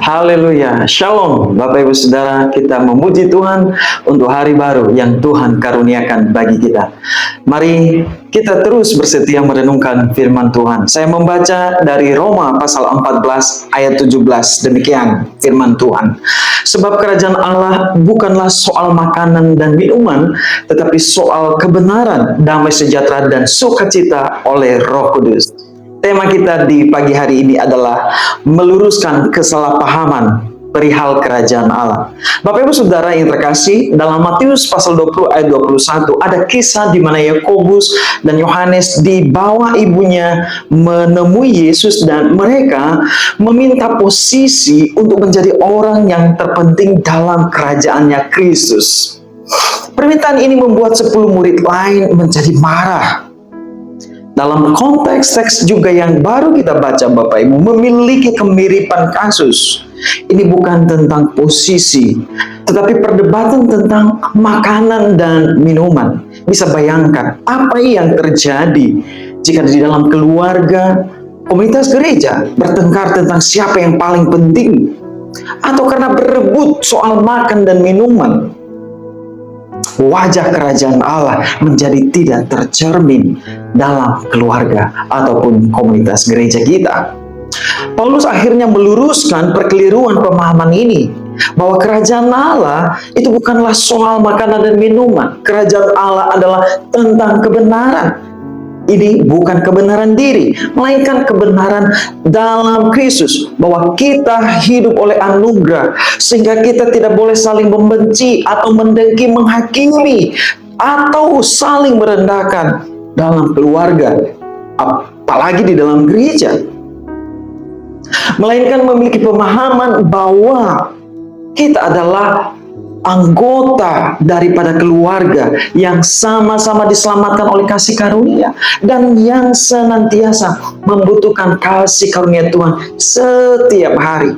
Haleluya, Shalom Bapak Ibu Saudara, kita memuji Tuhan untuk hari baru yang Tuhan karuniakan bagi kita. Mari kita terus bersetia merenungkan firman Tuhan. Saya membaca dari Roma pasal 14 ayat 17, demikian firman Tuhan. Sebab kerajaan Allah bukanlah soal makanan dan minuman, tetapi soal kebenaran, damai sejahtera dan sukacita oleh Roh Kudus. Tema kita di pagi hari ini adalah meluruskan kesalahpahaman perihal kerajaan Allah. Bapak Ibu Saudara yang terkasih, dalam Matius pasal 20 ayat 21 ada kisah di mana Yakobus dan Yohanes dibawa ibunya menemui Yesus dan mereka meminta posisi untuk menjadi orang yang terpenting dalam kerajaannya Kristus. Permintaan ini membuat 10 murid lain menjadi marah. Dalam konteks teks juga yang baru kita baca Bapak Ibu, memiliki kemiripan kasus. Ini bukan tentang posisi, tetapi perdebatan tentang makanan dan minuman. Bisa bayangkan apa yang terjadi jika di dalam keluarga, komunitas gereja bertengkar tentang siapa yang paling penting, atau karena berebut soal makan dan minuman. Wajah kerajaan Allah menjadi tidak tercermin dalam keluarga ataupun komunitas gereja kita. Paulus akhirnya meluruskan perkeliruan pemahaman ini, bahwa kerajaan Allah itu bukanlah soal makanan dan minuman. Kerajaan Allah adalah tentang kebenaran. Ini bukan kebenaran diri, melainkan kebenaran dalam Kristus, bahwa kita hidup oleh anugerah, sehingga kita tidak boleh saling membenci atau mendengki, menghakimi, atau saling merendahkan dalam keluarga, apalagi di dalam gereja. Melainkan memiliki pemahaman bahwa kita adalah anggota daripada keluarga yang sama-sama diselamatkan oleh kasih karunia dan yang senantiasa membutuhkan kasih karunia Tuhan setiap hari.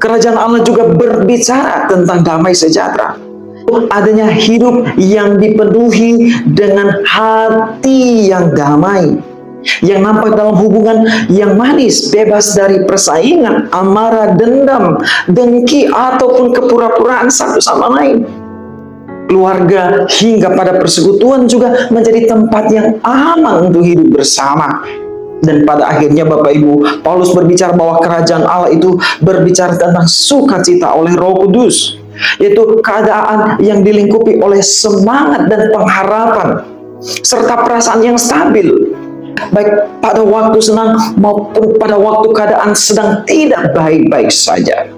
Kerajaan Allah juga berbicara tentang damai sejahtera. Adanya hidup yang dipenuhi dengan hati yang damai, yang nampak dalam hubungan yang manis, bebas dari persaingan, amarah, dendam, dengki, ataupun kepura-puraan satu sama lain. Keluarga hingga pada persekutuan juga menjadi tempat yang aman untuk hidup bersama. Dan pada akhirnya Bapak Ibu, Paulus berbicara bahwa kerajaan Allah itu berbicara tentang sukacita oleh Roh Kudus, yaitu keadaan yang dilingkupi oleh semangat dan pengharapan, serta perasaan yang stabil, baik pada waktu senang maupun pada waktu keadaan sedang tidak baik-baik saja.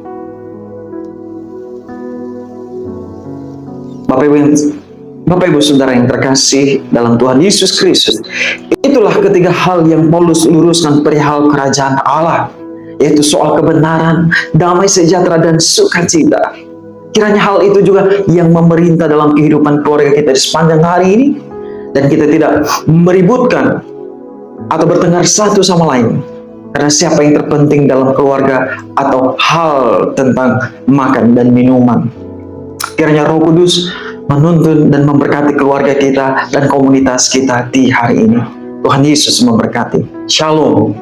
Bapak Ibu Saudara yang terkasih dalam Tuhan Yesus Kristus, itulah ketiga hal yang Paulus luruskan perihal kerajaan Allah, yaitu soal kebenaran, damai sejahtera, dan sukacita. Kiranya hal itu juga yang memerintah dalam kehidupan keluarga kita di sepanjang hari ini, dan kita tidak meributkan atau bertengkar satu sama lain karena siapa yang terpenting dalam keluarga atau hal tentang makan dan minuman. Kiranya Roh Kudus menuntun dan memberkati keluarga kita dan komunitas kita di hari ini. Tuhan Yesus memberkati. Shalom.